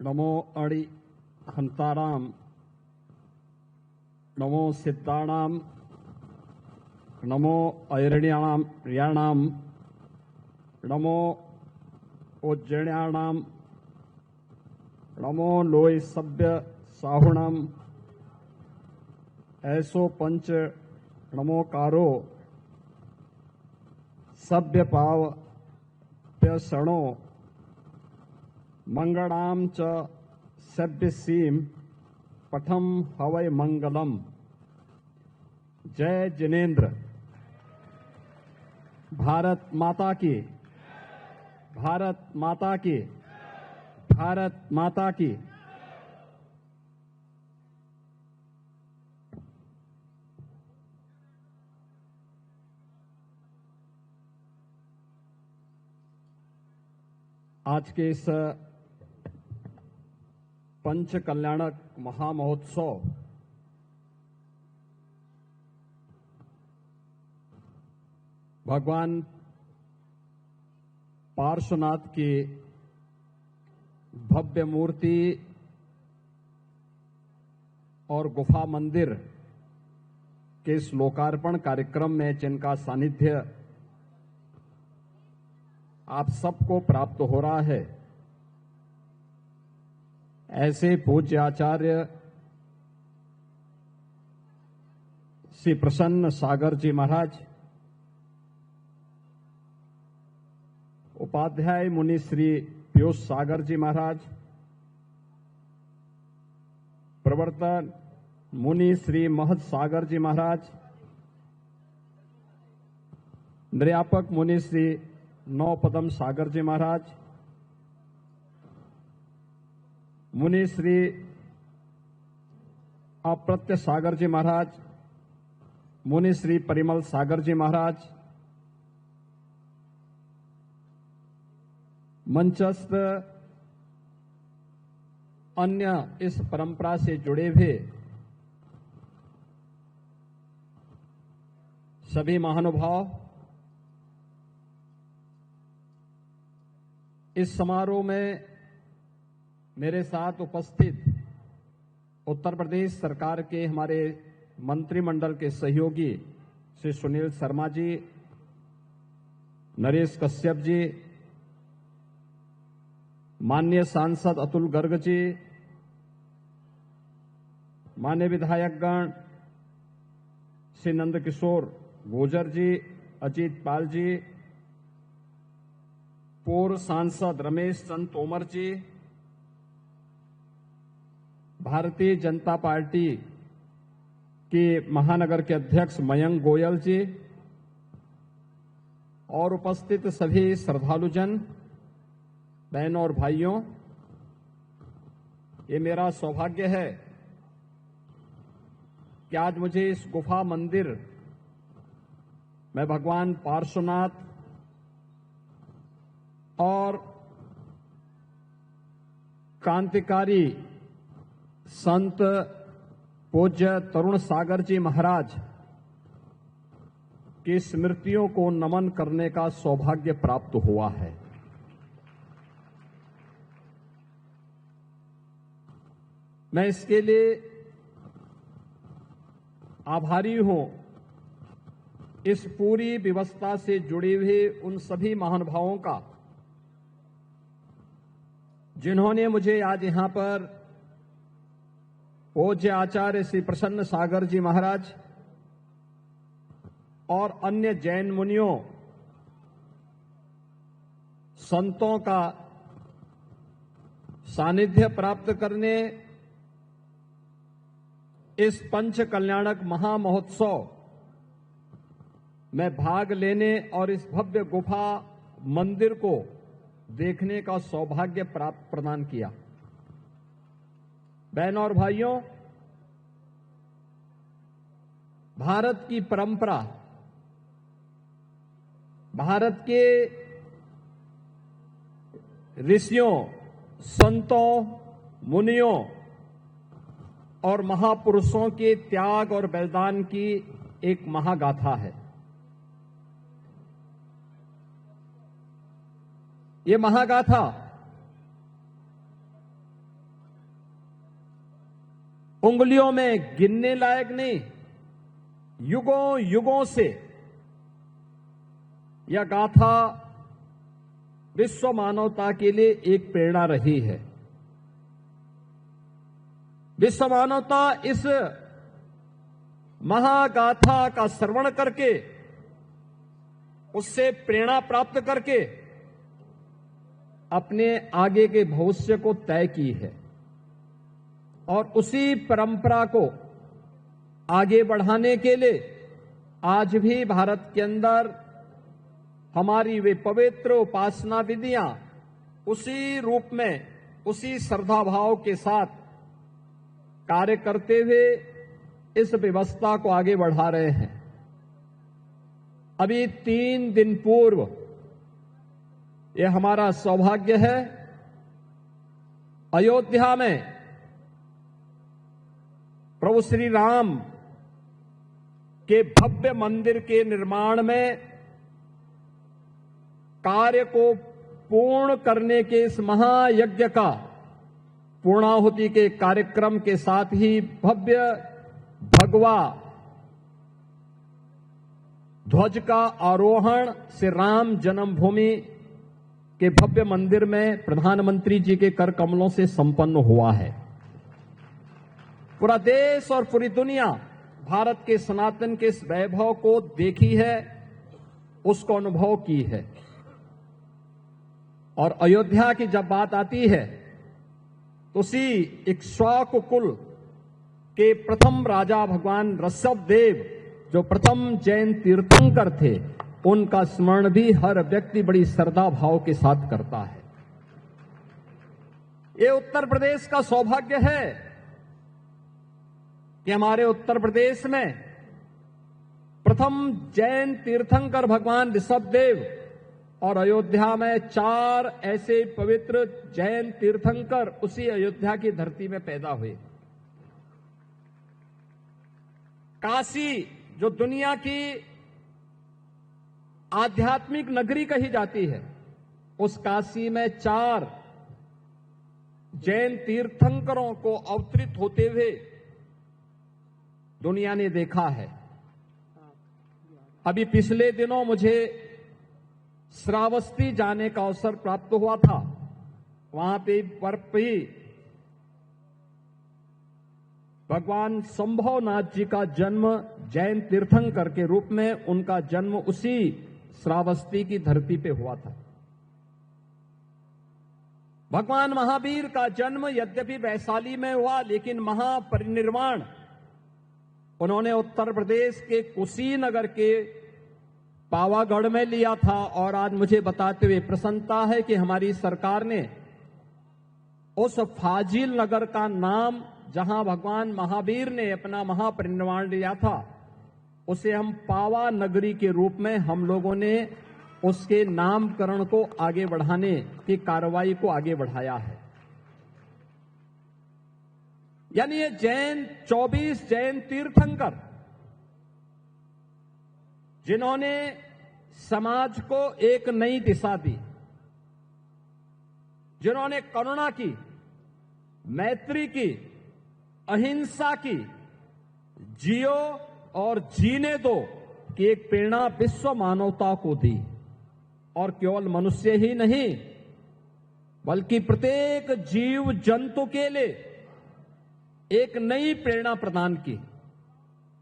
नमो अणि हंताराम, नमो सिद्धाणाम, नमो ऐरण्याणाम रियाणाम, नमो उज्जैण्याणाम, नमो लोय सभ्य साहुणाम, ऐसो पंच नमो कारो सभ्य पाव प्यसणो मंगणाम च सभ्य सीम पठम हवय मंगलम। जय जिनेन्द्र। भारत माता की, भारत माता की, भारत माता की। आज के इस पंच कल्याणक महामहोत्सव भगवान पार्श्वनाथ की भव्य मूर्ति और गुफा मंदिर के इस लोकार्पण कार्यक्रम में जिनका सानिध्य आप सबको प्राप्त हो रहा है, ऐसे पूज्य आचार्य श्री प्रसन्न सागर जी महाराज, उपाध्याय मुनि श्री पीयूष सागर जी महाराज, प्रवर्तन मुनि श्री महत सागर जी महाराज, निर्यापक मुनि श्री नौपदम सागर जी महाराज, मुनि श्री अप्रत्य सागर जी महाराज, मुनि श्री परिमल सागर जी महाराज, मंचस्थ अन्य इस परंपरा से जुड़े हुए सभी महानुभाव, इस समारोह में मेरे साथ उपस्थित उत्तर प्रदेश सरकार के हमारे मंत्रिमंडल के सहयोगी श्री सुनील शर्मा जी, नरेश कश्यप जी, माननीय सांसद अतुल गर्ग जी, माननीय विधायकगण श्री नंदकिशोर गुर्जर जी, अजीत पाल जी, पूर्व सांसद रमेश चंद तोमर जी, भारतीय जनता पार्टी के महानगर के अध्यक्ष मयंक गोयल जी और उपस्थित सभी श्रद्धालुजन, बहनों और भाइयों, ये मेरा सौभाग्य है कि आज मुझे इस गुफा मंदिर में भगवान पार्श्वनाथ और क्रांतिकारी संत पूज्य तरुण सागर जी महाराज की स्मृतियों को नमन करने का सौभाग्य प्राप्त हुआ है। मैं इसके लिए आभारी हूं इस पूरी व्यवस्था से जुड़े हुए उन सभी महानुभावों का जिन्होंने मुझे आज यहां पर पूज्य आचार्य श्री प्रसन्न सागर जी महाराज और अन्य जैन मुनियों संतों का सानिध्य प्राप्त करने, इस पंच कल्याणक महामहोत्सव में भाग लेने और इस भव्य गुफा मंदिर को देखने का सौभाग्य प्राप्त प्रदान किया। बहनों और भाइयों, भारत की परंपरा, भारत के ऋषियों, संतों, मुनियों और महापुरुषों के त्याग और बलिदान की एक महागाथा है। ये महागाथा उंगलियों में गिनने लायक नहीं, युगों युगों से यह गाथा विश्व मानवता के लिए एक प्रेरणा रही है। विश्व मानवता इस महागाथा का श्रवण करके, उससे प्रेरणा प्राप्त करके अपने आगे के भविष्य को तय की है और उसी परंपरा को आगे बढ़ाने के लिए आज भी भारत के अंदर हमारी वे पवित्र उपासना विधियां उसी रूप में, उसी श्रद्धा भाव के साथ कार्य करते हुए इस व्यवस्था को आगे बढ़ा रहे हैं। अभी 3 दिन पूर्व यह हमारा सौभाग्य है, अयोध्या में प्रभु श्री राम के भव्य मंदिर के निर्माण में कार्य को पूर्ण करने के इस महायज्ञ का पूर्णाहुति के कार्यक्रम के साथ ही भव्य भगवा ध्वज का आरोहण श्री राम जन्मभूमि के भव्य मंदिर में प्रधानमंत्री जी के कर कमलों से संपन्न हुआ है। पूरा देश और पूरी दुनिया भारत के सनातन के इस वैभव को देखी है, उसको अनुभव की है। और अयोध्या की जब बात आती है तो उसी इक्ष्वाकु कुल के प्रथम राजा भगवान ऋषभ देव, जो प्रथम जैन तीर्थंकर थे, उनका स्मरण भी हर व्यक्ति बड़ी श्रद्धा भाव के साथ करता है। ये उत्तर प्रदेश का सौभाग्य है कि हमारे उत्तर प्रदेश में प्रथम जैन तीर्थंकर भगवान ऋषभ देव और अयोध्या में 4 ऐसे पवित्र जैन तीर्थंकर उसी अयोध्या की धरती में पैदा हुए। काशी, जो दुनिया की आध्यात्मिक नगरी कही जाती है, उस काशी में 4 जैन तीर्थंकरों को अवतरित होते हुए दुनिया ने देखा है। अभी पिछले दिनों मुझे श्रावस्ती जाने का अवसर प्राप्त हुआ था। वहां पे बर्फ ही भगवान संभवनाथ जी का जन्म जैन तीर्थंकर के रूप में, उनका जन्म उसी श्रावस्ती की धरती पे हुआ था। भगवान महावीर का जन्म यद्यपि वैशाली में हुआ, लेकिन महापरिनिर्वाण उन्होंने उत्तर प्रदेश के कुशीनगर के पावागढ़ में लिया था। और आज मुझे बताते हुए प्रसन्नता है कि हमारी सरकार ने उस फाजिल नगर का नाम, जहां भगवान महावीर ने अपना महापरिनिर्वाण लिया था, उसे हम पावा नगरी के रूप में हम लोगों ने उसके नामकरण को आगे बढ़ाने की कार्रवाई को आगे बढ़ाया है। यानी ये 24 जैन तीर्थंकर, जिन्होंने समाज को एक नई दिशा दी, जिन्होंने करुणा की, मैत्री की, अहिंसा की, जियो और जीने दो की एक प्रेरणा विश्व मानवता को दी। और केवल मनुष्य ही नहीं, बल्कि प्रत्येक जीव जंतु के लिए एक नई प्रेरणा प्रदान की।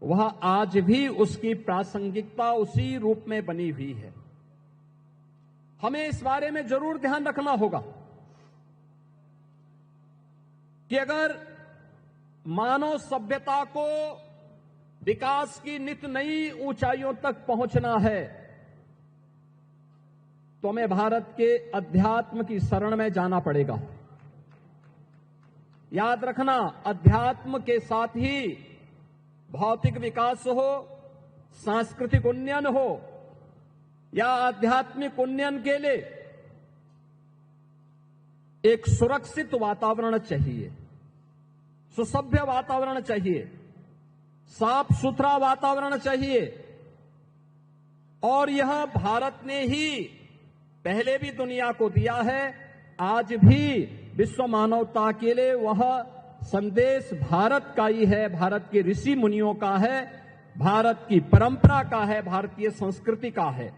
वह आज भी उसकी प्रासंगिकता उसी रूप में बनी हुई है। हमें इस बारे में जरूर ध्यान रखना होगा कि अगर मानव सभ्यता को विकास की नित नई ऊंचाइयों तक पहुंचना है तो हमें भारत के अध्यात्म की शरण में जाना पड़ेगा। याद रखना, अध्यात्म के साथ ही भौतिक विकास हो, सांस्कृतिक उन्नयन हो, या आध्यात्मिक उन्नयन के लिए एक सुरक्षित वातावरण चाहिए, सुसभ्य वातावरण चाहिए, साफ सुथरा वातावरण चाहिए। और यह भारत ने ही पहले भी दुनिया को दिया है, आज भी विश्व मानवता के लिए वह संदेश भारत का ही है, भारत के ऋषि मुनियों का है, भारत की परंपरा का है, भारतीय संस्कृति का है।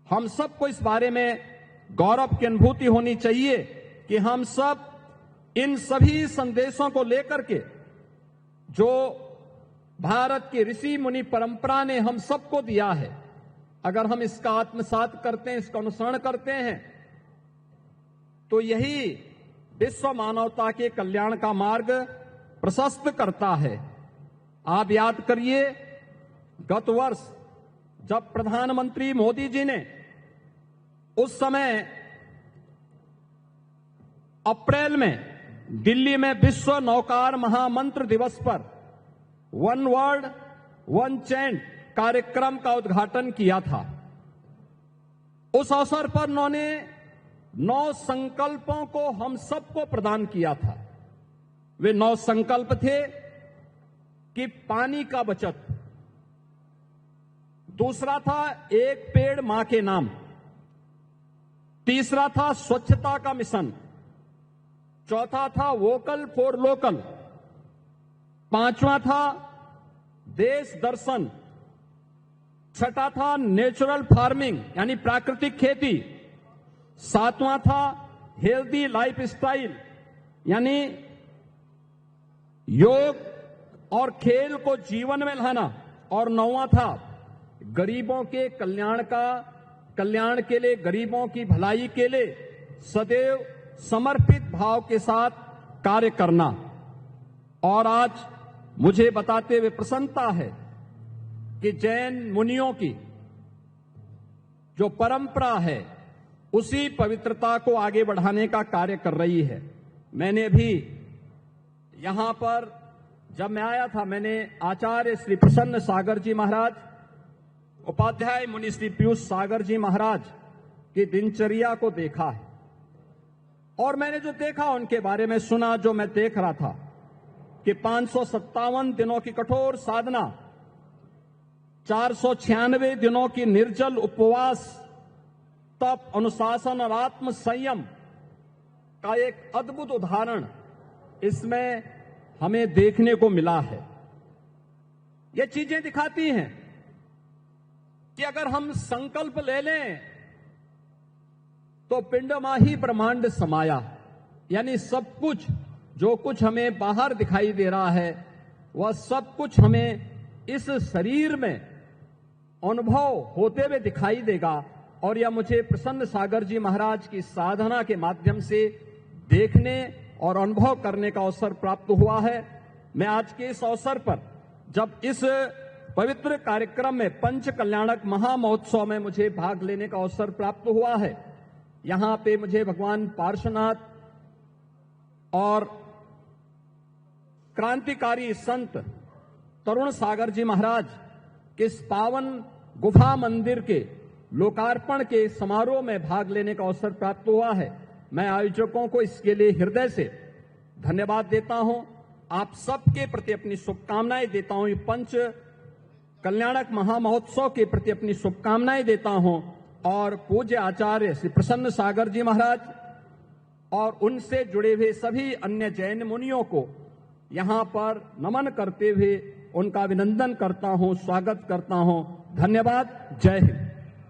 हम सबको इस बारे में गौरव की अनुभूति होनी चाहिए कि हम सब इन सभी संदेशों को लेकर के, जो भारत की ऋषि मुनि परंपरा ने हम सबको दिया है, अगर हम इसका आत्मसात करते हैं, इसका अनुसरण करते हैं, तो यही विश्व मानवता के कल्याण का मार्ग प्रशस्त करता है। आप याद करिए, गत वर्ष जब प्रधानमंत्री मोदी जी ने उस समय अप्रैल में दिल्ली में विश्व नौकार महामंत्र दिवस पर वन वर्ल्ड वन चैंट कार्यक्रम का उद्घाटन किया था, उस अवसर पर उन्होंने 9 संकल्पों को हम सबको प्रदान किया था। वे 9 संकल्प थे कि पानी का बचत, दूसरा था एक पेड़ मां के नाम, तीसरा था स्वच्छता का मिशन, चौथा था वोकल फॉर लोकल, पांचवा था देश दर्शन, छठा था नेचुरल फार्मिंग यानी प्राकृतिक खेती, सातवां था हेल्दी लाइफ स्टाइल यानी योग और खेल को जीवन में लाना, और 9वां था गरीबों के कल्याण के लिए, गरीबों की भलाई के लिए सदैव समर्पित भाव के साथ कार्य करना। और आज मुझे बताते हुए प्रसन्नता है कि जैन मुनियों की जो परंपरा है उसी पवित्रता को आगे बढ़ाने का कार्य कर रही है। मैंने भी यहां पर जब मैं आया था, मैंने आचार्य श्री प्रसन्न सागर जी महाराज, उपाध्याय मुनि श्री पीयूष सागर जी महाराज की दिनचर्या को देखा है, और मैंने जो देखा उनके बारे में सुना, जो मैं देख रहा था कि 557 दिनों की कठोर साधना, 496 दिनों की निर्जल उपवास, तप, अनुशासन और आत्म संयम का एक अद्भुत उदाहरण इसमें हमें देखने को मिला है। ये चीजें दिखाती हैं कि अगर हम संकल्प ले लें तो पिंडमाही ब्रह्मांड समाया, यानी सब कुछ जो कुछ हमें बाहर दिखाई दे रहा है वह सब कुछ हमें इस शरीर में अनुभव होते हुए दिखाई देगा। और यह मुझे प्रसन्न सागर जी महाराज की साधना के माध्यम से देखने और अनुभव करने का अवसर प्राप्त हुआ है। मैं आज के इस अवसर पर जब इस पवित्र कार्यक्रम में पंच कल्याणक महामहोत्सव में मुझे भाग लेने का अवसर प्राप्त हुआ है, यहां पे मुझे भगवान पार्श्वनाथ और क्रांतिकारी संत तरुण सागर जी महाराज के इस पावन गुफा मंदिर के लोकार्पण के समारोह में भाग लेने का अवसर प्राप्त हुआ है। मैं आयोजकों को इसके लिए हृदय से धन्यवाद देता हूं। आप सबके प्रति अपनी शुभकामनाएं देता हूं। पंच कल्याणक महामहोत्सव के प्रति अपनी शुभकामनाएं देता हूं, और पूज्य आचार्य श्री प्रसन्न सागर जी महाराज और उनसे जुड़े हुए सभी अन्य जैन मुनियों को यहां पर नमन करते हुए उनका अभिनंदन करता हूं, स्वागत करता हूं। धन्यवाद। जय हिंद।